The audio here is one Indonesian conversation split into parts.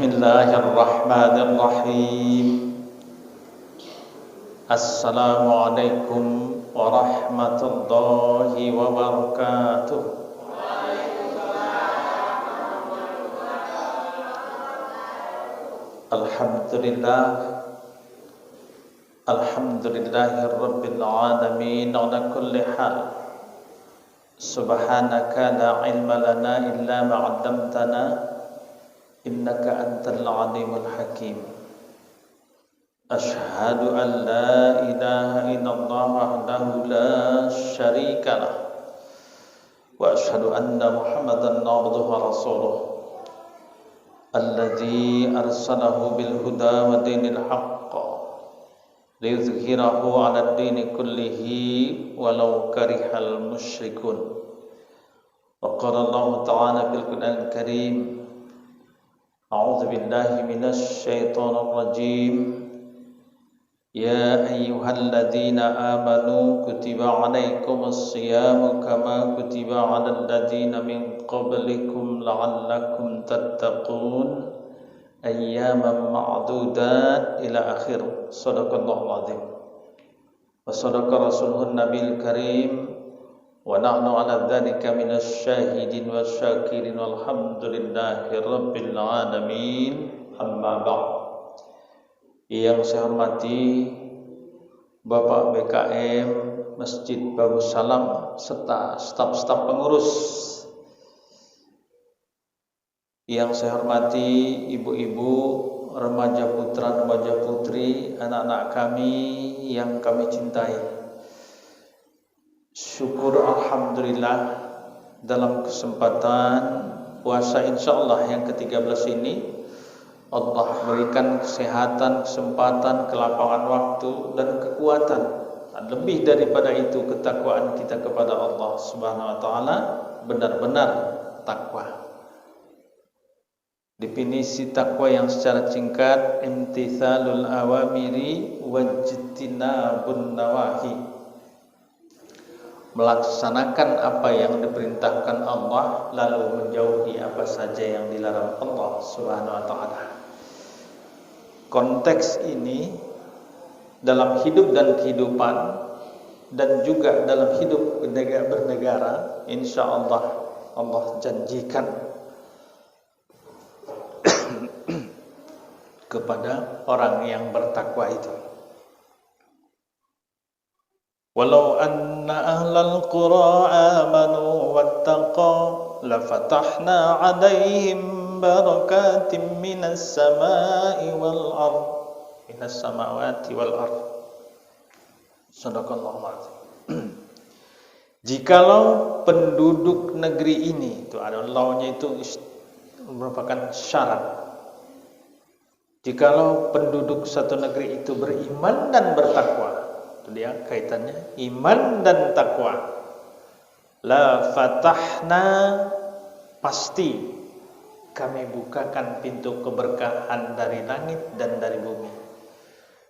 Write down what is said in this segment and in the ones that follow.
Bismillahirrahmanirrahim. Assalamualaikum warahmatullahi wabarakatuh. Alhamdulillah. Alhamdulillahirabbil alamin ala kulli hal. Subhanaka la ilma lana illa ma 'allamtana innaka antal alimul hakim. Ashhadu an la ilaha illallah wahdahu la syarika lah wa ashhadu anna Muhammadan abduhu wa rasuluh alladzi arsalahu bil huda wa dinil haqq liyuzhirahu 'ala ad-dini kullihi walau karihal musyrikun. Wa qala Allah ta'ala fil Qur'anil Karim, A'udzu billahi minasy syaithanir rajim. Ya ayyuhalladzina amanu kutiba 'alaikumus syiyamu kama kutiba 'alal ladzina min qablikum la'allakum tattaqun ayyaman ma'dudat ila akhir. Shadaqallahul azim. Wa shadaqa rasuluhun nabiyil karim. Wa nahnu 'ala dzalika minasy syahidin wasyakirin walhamdulillahi rabbil alamin. Amma ba'd. Yang saya hormati Bapak BKM Masjid Bagus Salam serta staf-staf pengurus. Yang saya hormati ibu-ibu, remaja putra, remaja putri, anak-anak kami yang kami cintai. Syukur alhamdulillah dalam kesempatan puasa insyaallah yang ke-13 ini Allah berikan kesehatan, kesempatan, kelapangan waktu dan kekuatan. Dan lebih daripada itu ketakwaan kita kepada Allah Subhanahu wa taala benar-benar takwa. Definisi takwa yang secara singkat, imtithalul awamiri wajtinabun nawahi. Melaksanakan apa yang diperintahkan Allah lalu menjauhi apa saja yang dilarang Allah Subhanahu wa taala. Konteks ini dalam hidup dan kehidupan dan juga dalam hidup bernegara, insyaallah Allah janjikan kepada orang yang bertakwa itu. Walau anna ahlal qura amanu wattaqaw lafatahna 'alaihim barakatim minas samai wal ard. Minas samawati wal ard. Shadaqallahu azim. Jikalau penduduk negeri ini, itu ada launya, itu merupakan syarat. Jikalau penduduk satu negeri itu beriman dan bertakwa, itu dia kaitannya iman dan takwa. La fatahna, pasti kami bukakan pintu keberkahan dari langit dan dari bumi.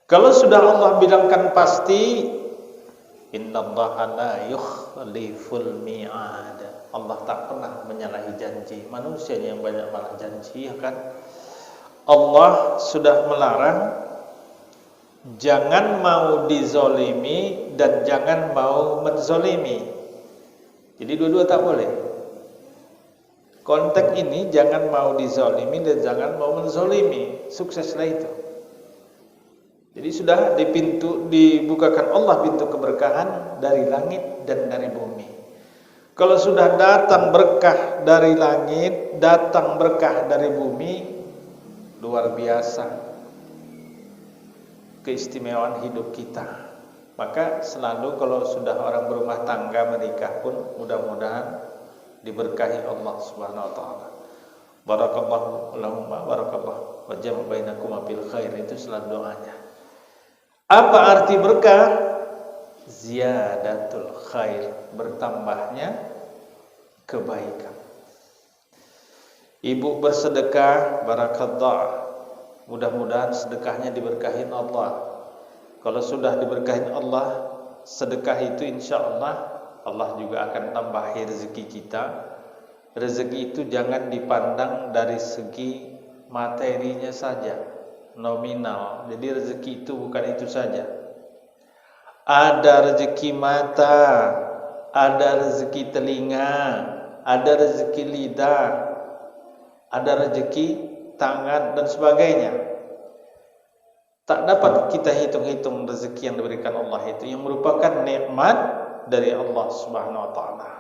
Kalau sudah Allah bilangkan pasti, innallaha la yukhliful mi'ad. Allah tak pernah menyalahi janji. Manusianya yang banyak malah janji, ya kan? Allah sudah melarang jangan mau dizolimi dan jangan mau menzolimi. Jadi dua-dua tak boleh. Konteks ini jangan mau dizolimi dan jangan mau menzolimi. Sukseslah itu. Jadi sudah dibukakan Allah pintu keberkahan dari langit dan dari bumi. Kalau sudah datang berkah dari langit, datang berkah dari bumi, luar biasa keistimewaan hidup kita. Maka selalu kalau sudah orang berumah tangga menikah pun mudah-mudahan diberkahi Allah Subhanahu wa taala. Barakallahu lahumma barakallahu wa jama'a bainakum bil khair, itu selalu doanya. Apa arti berkah? Ziyadatul khair, bertambahnya kebaikan. Ibu bersedekah, barakallah, mudah-mudahan sedekahnya diberkahin Allah. Kalau sudah diberkahin Allah, sedekah itu insyaallah Allah juga akan tambahi rezeki kita. Rezeki itu jangan dipandang dari segi materinya saja, nominal. Jadi rezeki itu bukan itu saja. Ada rezeki mata, ada rezeki telinga, ada rezeki lidah, ada rezeki tangan dan sebagainya. Tak dapat kita hitung-hitung rezeki yang diberikan Allah itu, yang merupakan nikmat dari Allah Subhanahu wa taala.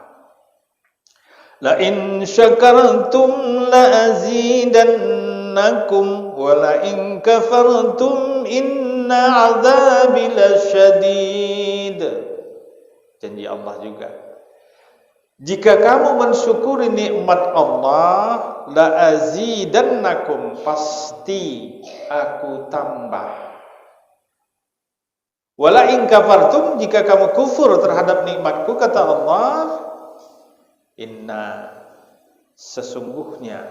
La in syakartum la azidannakum wa la in kafartum inna 'adzabi lasyadid. Janji Allah juga. Jika kamu mensyukuri nikmat Allah, la azidannakum, pasti aku tambah. Wala in kafartum, jika kamu kufur terhadap nikmatku, kata Allah, inna, sesungguhnya,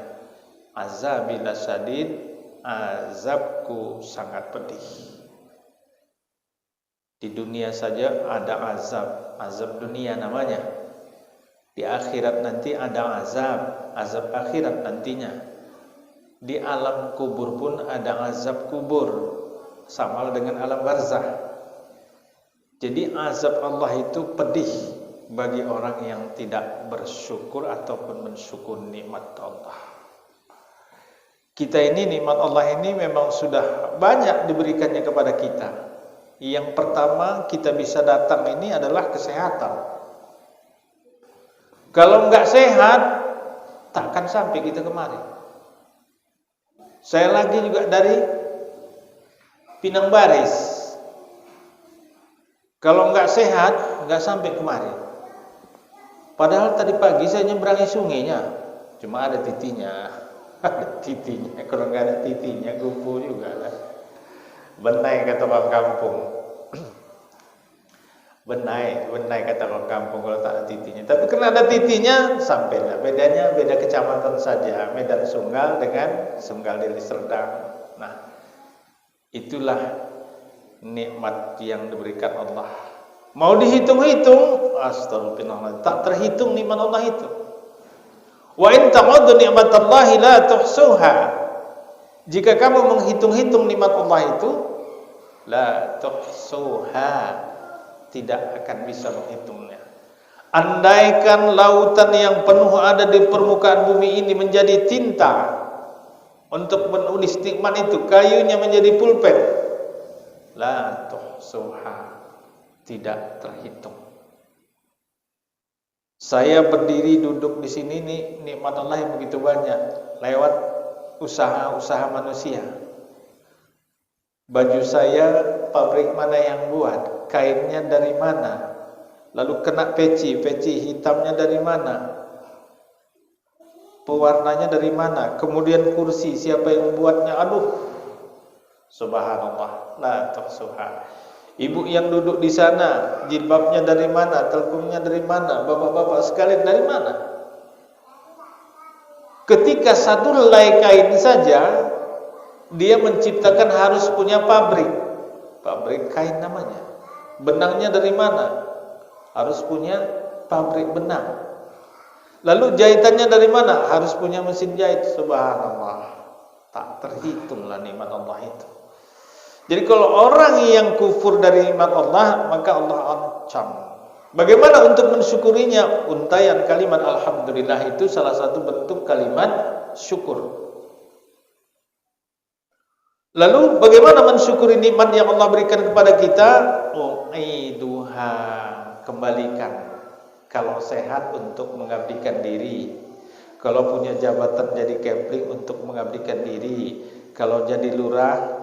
azabi lasyadid, azabku sangat pedih. Di dunia saja ada azab, azab dunia namanya. Di akhirat nanti ada azab, azab akhirat nantinya. Di alam kubur pun ada azab kubur, sama dengan alam barzah. Jadi azab Allah itu pedih bagi orang yang tidak bersyukur ataupun mensyukur nikmat Allah. Kita ini, nikmat Allah ini memang sudah banyak diberikannya kepada kita. Yang pertama kita bisa datang ini adalah kesehatan. Kalau enggak sehat, takkan sampai kita kemari. Saya lagi juga dari Pinang Baris. Kalau enggak sehat, enggak sampai kemari. Padahal tadi pagi saya nyebrangi sungainya, cuma ada titinya. Ada titinya. Kalau enggak ada titinya, kupu juga lah. Benai kata orang kampung. Benai kata orang kampung kalau tak ada titinya. Tapi karena ada titinya, sampailah. Bedanya beda kecamatan saja. Medan Sunggal dengan Sunggal Deli Serdang. Nah, itulah nikmat yang diberikan Allah. Mau dihitung-hitung, astagfirullah, tak terhitung nikmat Allah itu. Wa in ta'uddu ni'matallahi la tuhsuha. Jika kamu menghitung-hitung nikmat Allah itu, la tuhsuha, tidak akan bisa menghitungnya. Andaikan lautan yang penuh ada di permukaan bumi ini menjadi tinta untuk menulis nikmat itu, kayunya menjadi pulpen, la tuhsuha, tidak terhitung. Saya berdiri duduk di sini nih, nikmat Allah yang begitu banyak lewat usaha-usaha manusia. Baju saya pabrik mana yang buat, kainnya dari mana, lalu kena peci hitamnya dari mana, pewarnanya dari mana, kemudian kursi siapa yang membuatnya, aduh, subhanallah, la tuhsuha. Ibu yang duduk di sana, jilbabnya dari mana, telkungnya dari mana, bapak-bapak sekalian dari mana. Ketika satu helai kain saja, dia menciptakan harus punya pabrik kain namanya. Benangnya dari mana? Harus punya pabrik benang. Lalu jahitannya dari mana? Harus punya mesin jahit. Subhanallah, tak terhitunglah nikmat Allah itu. Jadi kalau orang yang kufur dari nikmat Allah, maka Allah ancam. Bagaimana untuk mensyukurinya? Untaian kalimat alhamdulillah itu salah satu bentuk kalimat syukur. Lalu bagaimana mensyukuri nikmat yang Allah berikan kepada kita? U'iduha, kembalikan. Kalau sehat untuk mengabdikan diri, kalau punya jabatan jadi kepling untuk mengabdikan diri, kalau jadi lurah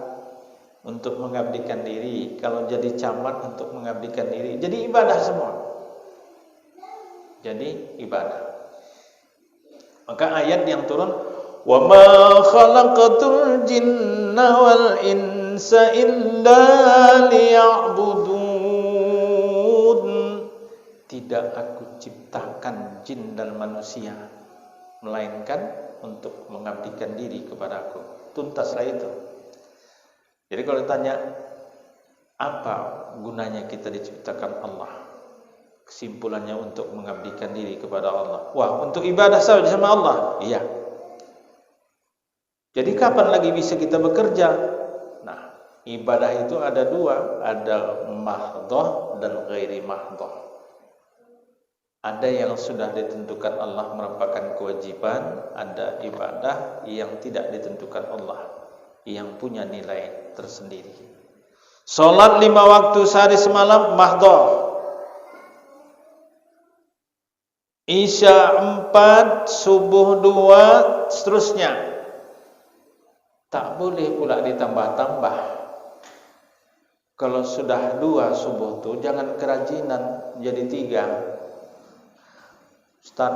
untuk mengabdikan diri, kalau jadi camat untuk mengabdikan diri. Jadi ibadah semua. Jadi ibadah. Maka ayat yang turun, wa ma khalaqatul jinna wal insa illa liya'budun. Tidak aku ciptakan jin dan manusia melainkan untuk mengabdikan diri kepadaku. Tuntaslah itu. Jadi kalau ditanya apa gunanya kita diciptakan Allah, kesimpulannya untuk mengabdikan diri kepada Allah. Wah, untuk ibadah saja sama Allah? Iya. Jadi kapan lagi bisa kita bekerja? Nah, ibadah itu ada dua, ada mahdhah dan ghairi mahdhah. Ada yang sudah ditentukan Allah merupakan kewajiban, ada ibadah yang tidak ditentukan Allah, yang punya nilai tersendiri. Salat 5 waktu sehari semalam mahdhah. Isya 4, subuh 2, seterusnya. Tak boleh pula ditambah-tambah. Kalau sudah 2 subuh tu jangan kerajinan jadi 3. Ustaz,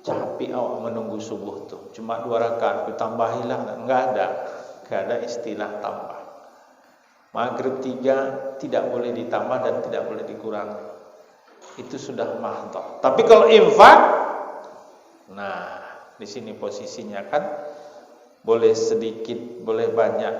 capek awak menunggu subuh tu. Cuma 2 rakaat, tambahilah. Enggak ada istilah tambah. Maghrib 3 tidak boleh ditambah dan tidak boleh dikurangi. Itu sudah mahdhah. Tapi kalau infak, nah di sini posisinya kan boleh sedikit, boleh banyak,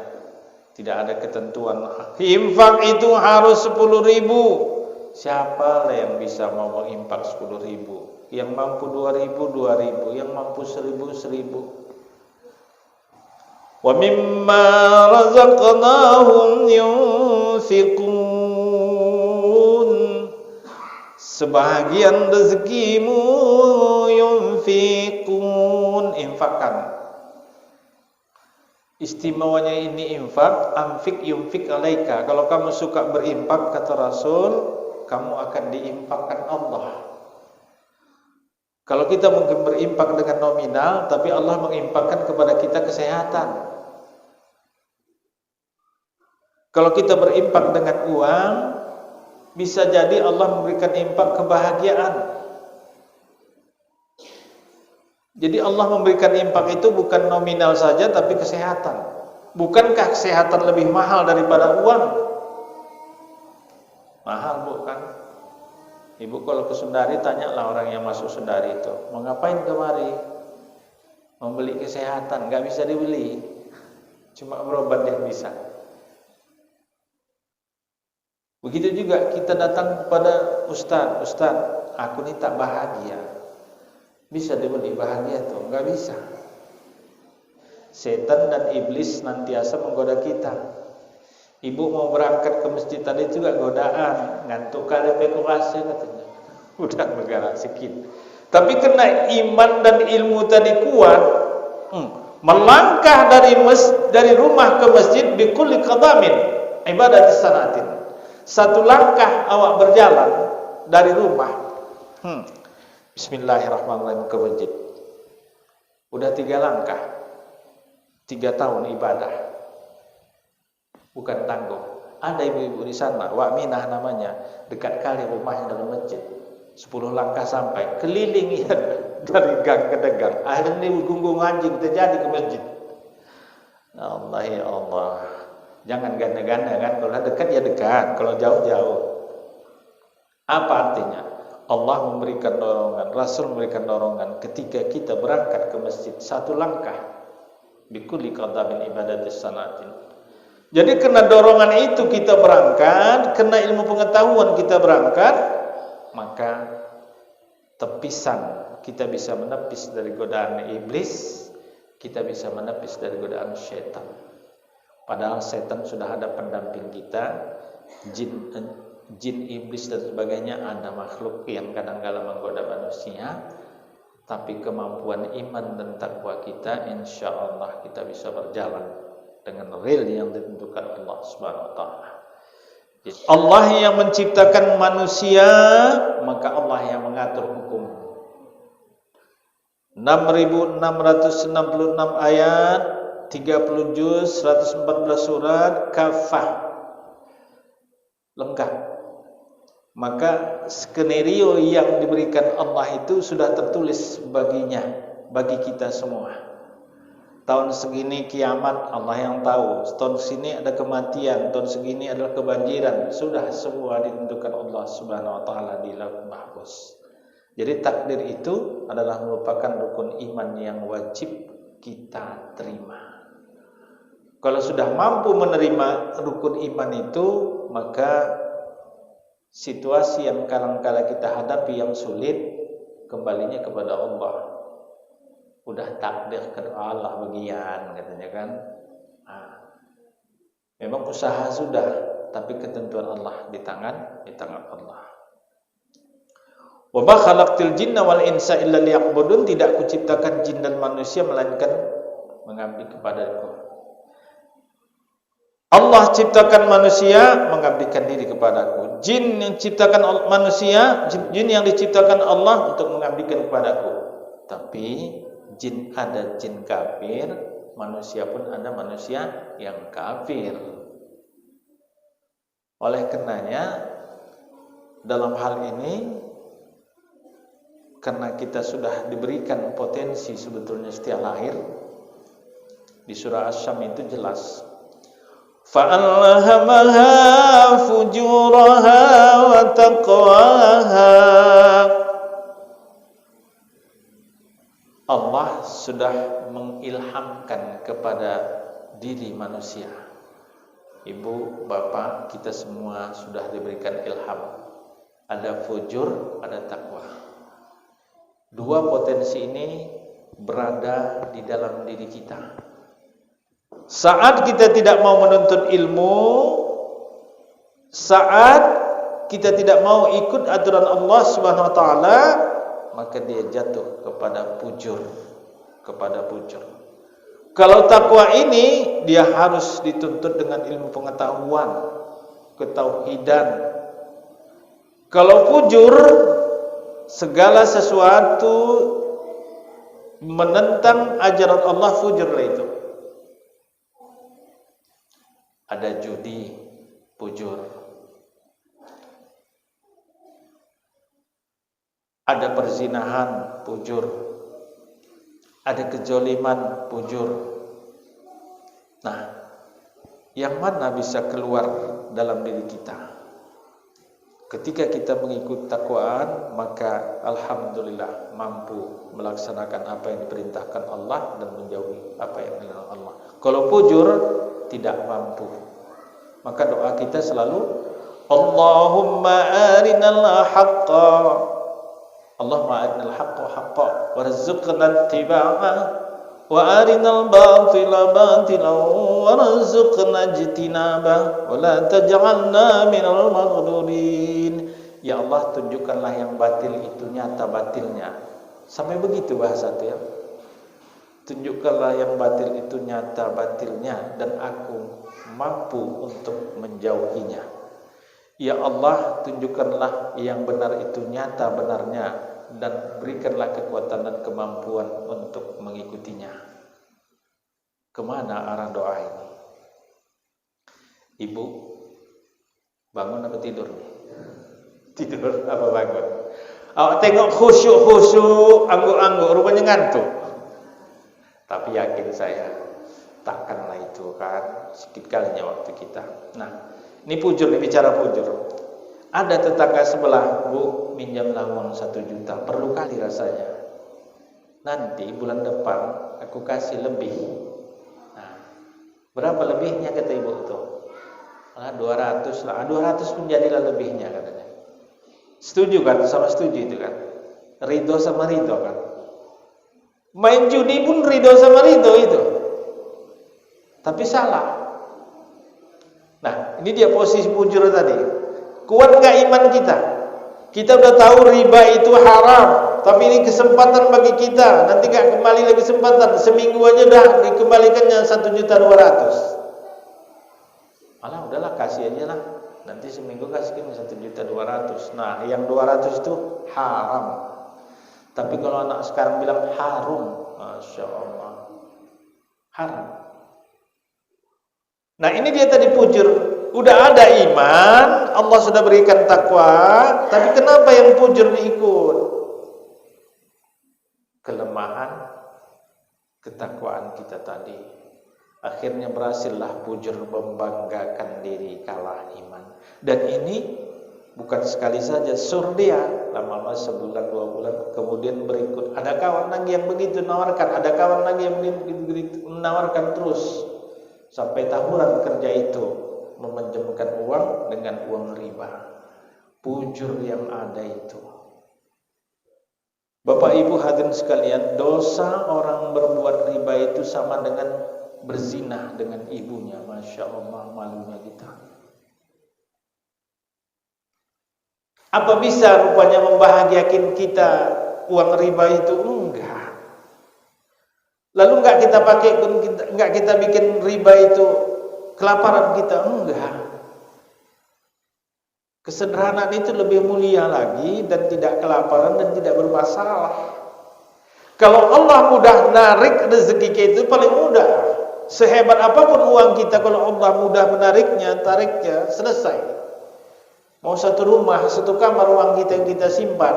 tidak ada ketentuan. Infak itu harus 10.000. Siapa lah yang bisa mau menginfak 10.000? Yang mampu 2.000, 2.000. Yang mampu 1.000, 1.000. Wa mimma razaqnahum yunfiqun. Sebahagian rezekimu yunfiqun, infakkan. Istimewanya ini infak, anfik yunfik alaika. Kalau kamu suka berinfak, kata Rasul, kamu akan diinfakkan Allah. Kalau kita mungkin berinfak dengan nominal, tapi Allah menginfakkan kepada kita kesehatan. Kalau kita berinfak dengan uang, bisa jadi Allah memberikan infak kebahagiaan. Jadi Allah memberikan infak itu bukan nominal saja, tapi kesehatan. Bukankah kesehatan lebih mahal daripada uang? Mahal bukan? Ibu kalau ke Sundari, tanyalah orang yang masuk Sundari itu, mau ngapain kemari? Membeli kesehatan, nggak bisa dibeli, cuma berobat yang bisa. Begitu juga kita datang kepada Ustaz, aku ini tak bahagia. Bisa dibeli bahagia tuh? Enggak bisa. Setan dan iblis nantiasa menggoda kita. Ibu mau berangkat ke masjid tadi juga godaan, ngantuk kali bekurasi katanya. Udah negara sikit. Tapi kena iman dan ilmu tadi kuat, melangkah dari rumah ke masjid bikulli qadamin ibadat sanatin. Satu langkah awak berjalan dari rumah. Bismillahirrahmanirrahim ke masjid. Udah 3 langkah. 3 tahun ibadah. Bukan tanggung. Ada ibu-ibu di sana, Wak Minah namanya, dekat kali rumahnya dalam masjid. 10 langkah sampai, keliling ya dari gang ke gang. Akhirnya gunggung anjing terjadi ke masjid. Allah ya Allah. Jangan ganda-ganda kan, kalau dekat ya dekat, kalau jauh-jauh. Apa artinya? Allah memberikan dorongan, Rasul memberikan dorongan ketika kita berangkat ke masjid 1 langkah. Bikulli qadamin ibadatis sanatin. Jadi kena dorongan itu kita berangkat, kena ilmu pengetahuan kita berangkat, maka tepisan kita bisa menepis dari godaan iblis, kita bisa menepis dari godaan syaitan. Padahal setan sudah ada pendamping kita, jin, iblis dan sebagainya, ada makhluk yang kadang-kala menggoda manusia. Tapi kemampuan iman dan takwa kita, insya Allah kita bisa berjalan dengan real yang ditentukan Allah Subhanahu Wa Taala. Allah yang menciptakan manusia, maka Allah yang mengatur hukum. 6.666 ayat, 30 juz, 114 surat, kafah, lengkap. Maka skenario yang diberikan Allah itu sudah tertulis baginya, bagi kita semua. Tahun segini kiamat, Allah yang tahu. Tahun segini ada kematian, tahun segini adalah kebanjiran. Sudah semua ditentukan Allah Subhanahu Wa Taala di Lauh Mahfuz. Jadi takdir itu adalah merupakan rukun iman yang wajib kita terima. Kalau sudah mampu menerima rukun iman itu, maka situasi yang kadang-kala kita hadapi yang sulit, kembalinya kepada Allah. Udah takdir ke Allah bagian katanya kan. Nah, memang usaha sudah, tapi ketentuan Allah di tangan Allah. Wa ma khalaqtil jinna wal insa illa liya'budun, tidak kuciptakan jin dan manusia melainkan mengabdi kepadaku. Allah ciptakan manusia mengabdikan diri kepadaku. Jin yang ciptakan manusia, jin yang diciptakan Allah untuk mengabdikan kepadaku. Tapi jin ada jin kafir, manusia pun ada manusia yang kafir. Oleh karenanya dalam hal ini, karena kita sudah diberikan potensi sebetulnya setiap lahir, di surah Asy-Syams itu jelas, فَأَلْهَمَهَا فُجُورَهَا وَتَقْوَاهَا. Allah sudah mengilhamkan kepada diri manusia. Ibu, bapak, kita semua sudah diberikan ilham. Ada fujur, ada takwa. Dua potensi ini berada di dalam diri kita. Saat kita tidak mau menuntut ilmu, saat kita tidak mau ikut aturan Allah Subhanahu wa taala, maka dia jatuh kepada fujur, Kalau takwa ini dia harus dituntut dengan ilmu pengetahuan, ketauhidan. Kalau fujur, segala sesuatu menentang ajaran Allah, fujurlah itu. Ada judi, fujur. Ada perzinahan, fujur. Ada kezaliman, fujur. Nah, yang mana bisa keluar dalam diri kita? Ketika kita mengikuti takwaan, maka alhamdulillah mampu melaksanakan apa yang diperintahkan Allah dan menjauhi apa yang dilarang Allah. Kalau fujur, tidak mampu. Maka doa kita selalu Allahumma arinal haqqa, Allahumma arinal haqqa haqqa warzuqna ittiba'ah, wa arinal batila batilan warzuqna ijtinabah, wa la taj'alna minal maghdurin. Ya Allah, tunjukkanlah yang batil itu nyata batilnya. Sampai begitu bahasa itu ya. Tunjukkanlah yang batil itu nyata batilnya, dan aku mampu untuk menjauhinya. Ya Allah, tunjukkanlah yang benar itu nyata benarnya, dan berikanlah kekuatan dan kemampuan untuk mengikutinya. Kemana arah doa ini? Ibu, bangun apa tidur nih? Tidur apa bangun? Awak tengok khusyuk, angguk-angguk, rupanya ngantuk. Tapi yakin saya, takkanlah itu kan sedikit kalinya waktu kita. Nah, ini fujur nih, bicara fujur. Ada tetangga sebelah, Bu, minjamlah uang 1 juta, perlu kali rasanya. Nanti bulan depan aku kasih lebih. Nah, berapa lebihnya kata ibu itu? 200 lah, 200 pun jadilah lebihnya katanya. Setuju kan? Sama setuju itu kan? Ridho sama ridho kan? Main judi pun ridho sama ridho itu. Tapi salah. Nah, ini dia posisi fujur tadi. Kuat gak iman kita? Kita udah tahu riba itu haram, tapi ini kesempatan bagi kita. Nanti gak kembali lagi kesempatan. Seminggu aja udah dikembalikannya 1.200.000. Malah udahlah, kasih aja lah. Nanti seminggu kasihkan 1.200.000. Nah, yang 200 itu haram. Tapi kalau anak sekarang bilang harum, Masya Allah, haram. Nah, ini dia tadi fujur. Udah ada iman, Allah sudah berikan takwa, tapi kenapa yang fujur diikut? Kelemahan ketakwaan kita tadi. Akhirnya berhasillah fujur membanggakan diri, kalah iman. Dan ini bukan sekali saja, sur dia lama-lama sebulan 2 bulan kemudian berikut. Ada kawan lagi yang begitu menawarkan, ada kawan lagi yang begitu menawarkan terus sampai tawuran kerja itu, meminjamkan uang dengan uang riba. Fujur yang ada itu. Bapak Ibu hadirin sekalian, dosa orang berbuat riba itu sama dengan berzina dengan ibunya. Masya Allah, malunya kita. Apa bisa rupanya membahagiakan kita uang riba itu? Enggak. Lalu enggak kita pakai, enggak kita bikin riba itu kelaparan kita? Enggak. Kesederhanaan itu lebih mulia lagi dan tidak kelaparan dan tidak bermasalah. Kalau Allah mudah narik rezeki kita itu paling mudah. Sehebat apapun uang kita, kalau Allah mudah menariknya, tariknya, selesai. Mau satu rumah, satu kamar uang kita yang kita simpan,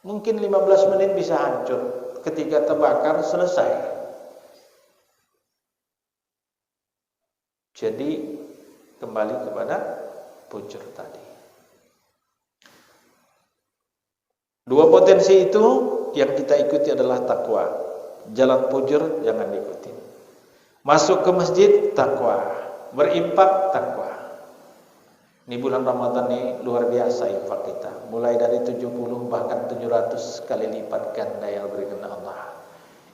mungkin 15 menit bisa hancur. Ketika terbakar, selesai. Jadi kembali kepada bujur tadi. Dua potensi itu yang kita ikuti adalah takwa. Jalan bujur jangan diikuti. Masuk ke masjid takwa, berinfak takwa. Ini bulan Ramadan ini luar biasa infak kita. Mulai dari 70 bahkan 700 kali lipat ganda yang diberikan Allah.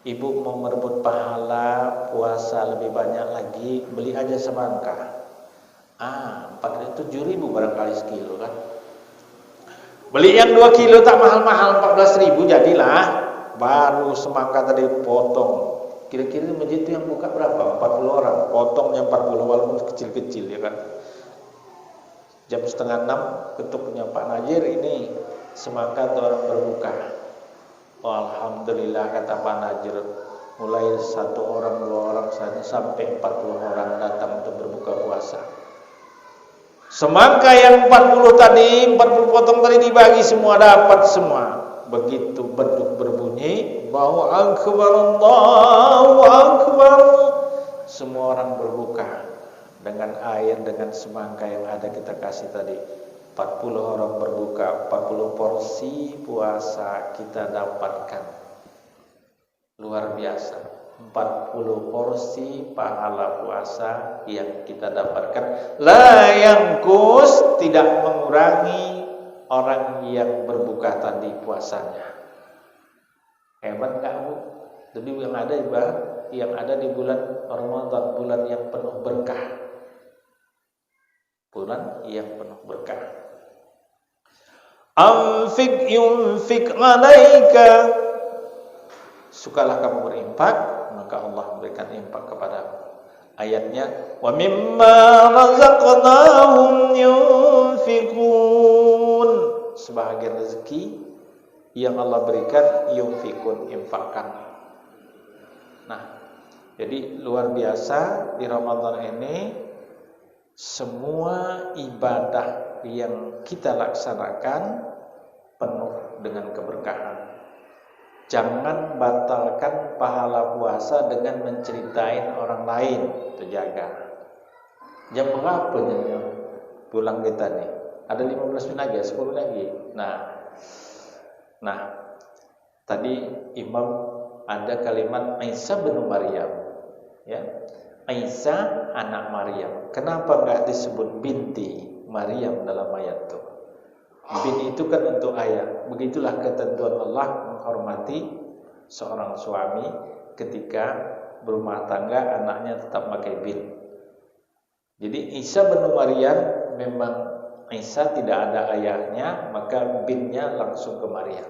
Ibu mau merebut pahala puasa lebih banyak lagi, beli aja semangka. 7.000 barangkali sekilo kan. Beli yang 2 kilo tak mahal-mahal, 14.000 jadilah. Baru semangka tadi potong. Kira-kira masjid itu yang buka berapa? 40 orang. Potongnya 40 walaupun kecil-kecil ya kan. Jam 5:30 ketuknya Pak Najir, ini semangka tuh orang berbuka. Oh, alhamdulillah kata Pak Najir, mulai 1 orang 2 orang saja sampai 40 orang datang untuk berbuka puasa. Semangka yang 40 tadi, 40 potong tadi dibagi semua, dapat semua. Begitu beduk berbunyi, Allahu Akbar, Allahu Akbar, semua orang berbuka dengan air, dengan semangka yang ada kita kasih tadi. 40 orang berbuka, 40 porsi puasa kita dapatkan. Luar biasa. 40 porsi pahala puasa yang kita dapatkan. La yangkus, tidak mengurangi orang yang berbuka tadi puasanya. Hebat enggak Bu? Jadi yang ada di bulan Ramadan, bulan yang penuh berkah. Bulan yang penuh berkah. Anfik yunfik alaika. Sukalah kamu berinfak, maka Allah memberikan infak kepadamu. Ayatnya, wa mimma razaqnahum yunfikun. Sebahagian rezeki yang Allah berikan, yunfikun, infakkan. Nah, jadi luar biasa di Ramadan ini, semua ibadah yang kita laksanakan penuh dengan keberkahan. Jangan batalkan pahala puasa dengan menceritain orang lain. Terjaga. Jam berapa nih pulang kita nih? Ada 15 menit lagi, 10 lagi. Nah, tadi Imam ada kalimat Isa bin Maryam, ya. Isa anak Maryam. Kenapa enggak disebut binti Maryam dalam ayat itu? Bin itu kan untuk ayah. Begitulah ketentuan Allah menghormati seorang suami ketika berumah tangga, anaknya tetap pakai bin. Jadi Isa bin Maryam, memang Isa tidak ada ayahnya, maka binnya langsung ke Maryam.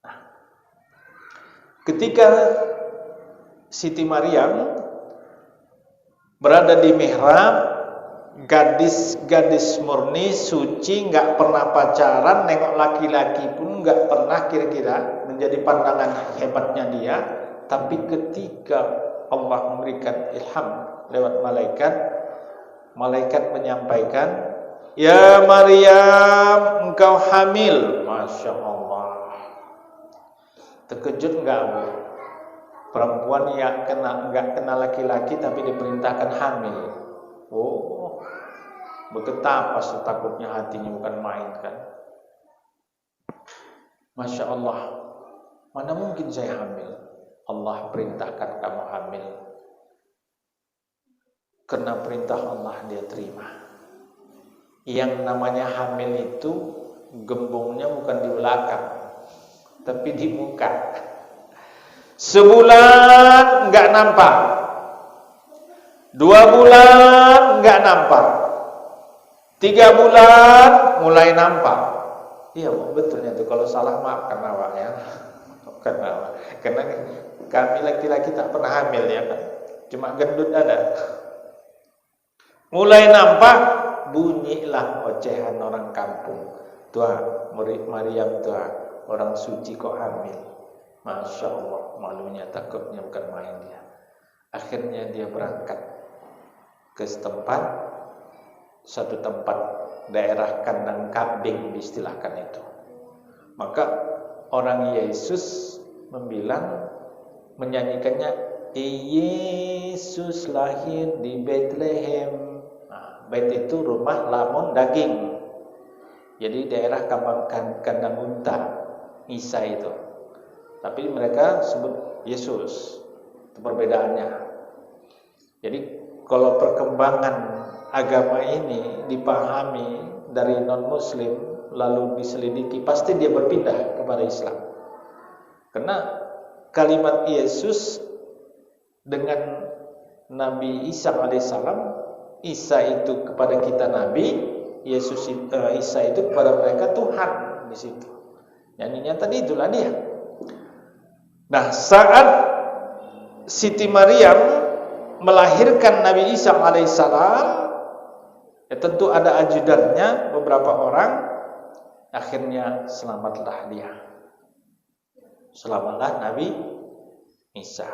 Nah, ketika Siti Maryam berada di mihrab, gadis murni, suci, nggak pernah pacaran, nengok laki-laki pun nggak pernah kira-kira menjadi pandangan hebatnya dia. Tapi ketika Allah memberikan ilham lewat malaikat menyampaikan, ya Maryam, engkau hamil. Masya Allah. Terkejut nggak Bu? Perempuan yang nggak kenal laki-laki tapi diperintahkan hamil. Oh, betapa setakutnya hatinya, bukan main kan. Masya Allah, mana mungkin saya hamil? Allah perintahkan kamu hamil. Karena perintah Allah dia terima. Yang namanya hamil itu gembongnya bukan di belakang, tapi di muka. Sebulan nggak nampak, 2 bulan nggak nampak, 3 bulan mulai nampak. Iya, betulnya tuh kalau salah maafkan awak ya. Karena kami laki-laki tak pernah hamil ya kan, cuma gendut ada. Mulai nampak, bunyilah ocehan orang kampung. Tuh, murid Maryam tuh, orang suci kok hamil. Masya Allah, malunya takutnya bukan main dia. Akhirnya dia berangkat ke satu tempat daerah kandang kambing diistilahkan itu. Maka orang Yesus menyanyikannya, Yesus lahir di Bethlehem. Bait itu rumah lamun daging. Jadi daerah kandang unta, Isa itu. Tapi mereka sebut Yesus. Itu perbedaannya. Jadi kalau perkembangan agama ini dipahami dari non-muslim lalu diselidiki, pasti dia berpindah kepada Islam. Karena kalimat Yesus dengan Nabi Isa alaihissalam, Isa itu kepada kita Nabi, Isa itu kepada mereka Tuhan di situ. Nyanyinya tadi itulah dia. Nah, saat Siti Maryam melahirkan Nabi Isa alaihissalam, ya tentu ada ajudannya beberapa orang. Akhirnya selamatlah dia. Selamatlah Nabi Isa.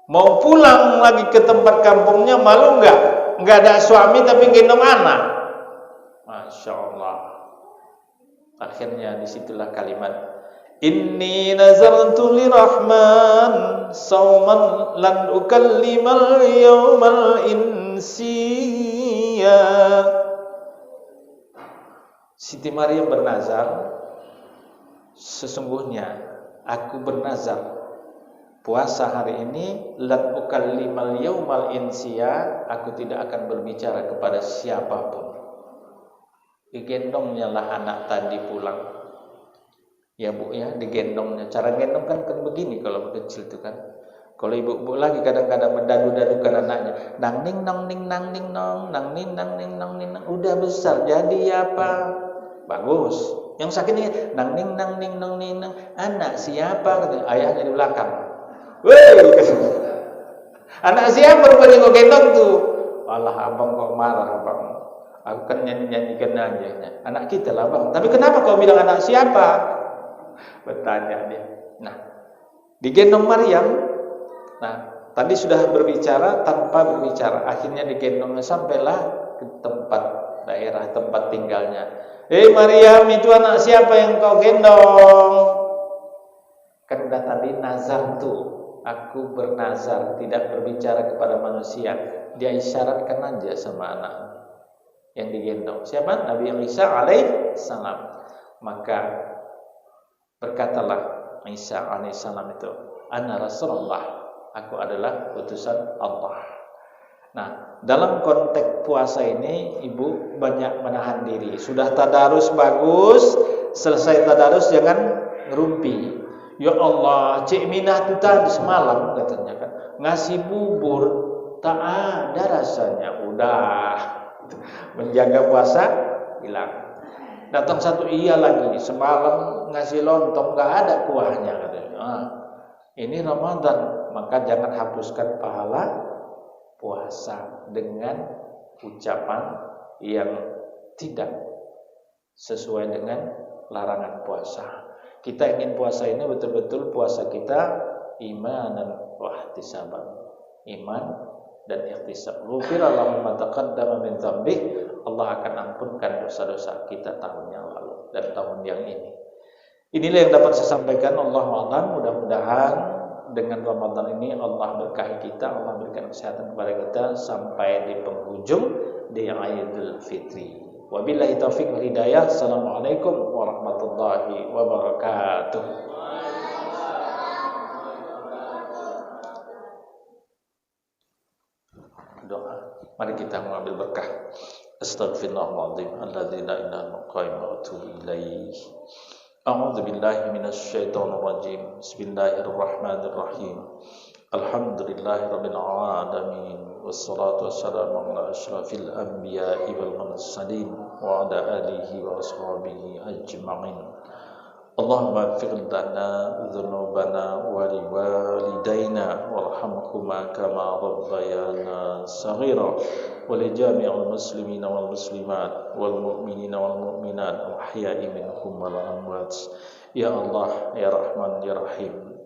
Mau pulang lagi ke tempat kampungnya, malu enggak? Enggak ada suami tapi gendong anak. Masya Allah. Akhirnya disitulah kalimat, Inni nazartu lirahman sauman lan ukallimal yawmal insiya. Siti Maryam bernazar, sesungguhnya aku bernazar puasa hari ini, lan ukallimal yaumal insiya, aku tidak akan berbicara kepada siapapun. Digendongnya lah anak tadi pulang. Ya Bu ya, digendongnya. Cara gendong kan begini kalau kecil itu kan. Kalau ibu-ibu lagi kadang-kadang mendadu-dadukan anaknya. Nang ning nong ning nang ning nong, nang ning nang ning nong ning nang. Udah besar jadi apa? Bagus. Yang sakit ini nang ning nang ning nong ning nang. Anak siapa? Kata ayahnya di belakang. Woi, anak siapa rupanya kok gendong tuh? Alah abang kok marah abang. Aku kan nyanyi-nyanyikan aja. Anak kita lah bang. Tapi kenapa kau bilang anak siapa? Bertanya dia. Nah, digendong Maryam. Nah, tadi sudah berbicara tanpa berbicara. Akhirnya digendongnya sampailah ke tempat daerah tempat tinggalnya. Maryam, itu anak siapa yang kau gendong? Kan udah tadi nazar tuh. Aku bernazar tidak berbicara kepada manusia. Dia isyaratkan aja sama anak yang digendong. Siapa? Nabi Isa alaihissalam. Maka berkatalah Isa alaihissalam itu, Ana Rasulullah, aku adalah utusan Allah. Nah, dalam konteks puasa ini ibu banyak menahan diri. Sudah tadarus bagus, selesai tadarus jangan ngerumpi. Ya Allah, Cik Minah itu tadi semalam katanya kan ngasih bubur, tak ada rasanya. Udah menjaga puasa hilang. Datang satu iya lagi, semalam ngasih lontong gak ada kuahnya katanya. Ini Ramadan, maka jangan hapuskan pahala puasa dengan ucapan yang tidak sesuai dengan larangan puasa. Kita ingin puasa ini betul-betul puasa kita iman dan ihtisaban. Iman dan ihtisab. Ghufira lahu ma taqaddama min dzambih. Allah akan ampunkan dosa-dosa kita tahun yang lalu dan tahun yang ini. Inilah yang dapat saya sampaikan. Allahu a'lam. Mudah-mudahan dengan Ramadan ini Allah berkahi kita, Allah berikan kesehatan kepada kita sampai di penghujung di Idul Fitri. Wabillahi taufiq wal hidayah. Assalamualaikum warahmatullahi wabarakatuh. Doa. Mari kita mengambil berkah. Astaghfirullahaladzim. Alladzi la ilaha illa huwa wa atubu ilaih. A'udzu billahi minasyaitonir rajim. Bismillahirrahmanirrahim. Alhamdulillahirabbil alamin. Wassalatu wassalamu ala asyrafil anbiya'i wal mursalin wa ala alihi wa ashabihi ajma'in. Allahumma ighfir lana dzunubana wa liwalidayna warhamhuma kama rabbayana shaghira wa li jami'il muslimina wal muslimat wal mu'minina wal mu'minat al ahya'i minhum wal amwat. Ya Allah, ya Rahman, ya Rahim,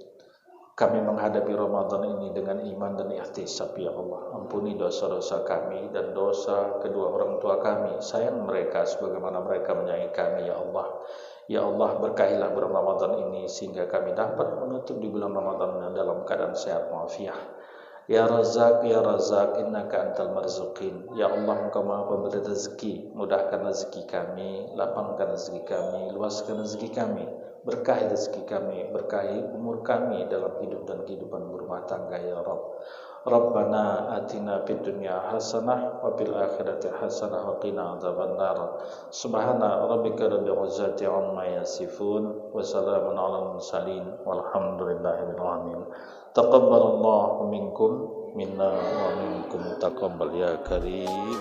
kami menghadapi Ramadan ini dengan iman dan ihtisab. Ya Allah, ampuni dosa-dosa kami dan dosa kedua orang tua kami. Sayang mereka sebagaimana mereka menyayangi kami. Ya Allah, ya Allah, berkahilah bulan Ramadan ini sehingga kami dapat menutup di bulan Ramadan dalam keadaan sehat walafiat. Ya Razak, ya Razak, innaka antal marzuqin. Ya Allah, Engkau Maha Pemberi rezeki. Mudahkan rezeki kami, lapangkan rezeki kami, luaskan rezeki kami, berkahi rezeki kami, berkahi umur kami dalam hidup dan kehidupan berumah tangga. Ya Rabb, Rabbana atina fid dunya hasanah wa fil akhirati hasanah wa qina adzabannar. Subhana rabbika rabbil izzati amma yasifun wa salamun alal mursalin walhamdulillahirabbil alamin. Taqabbalallahu minkum minna wa minkum taqabbal ya karim.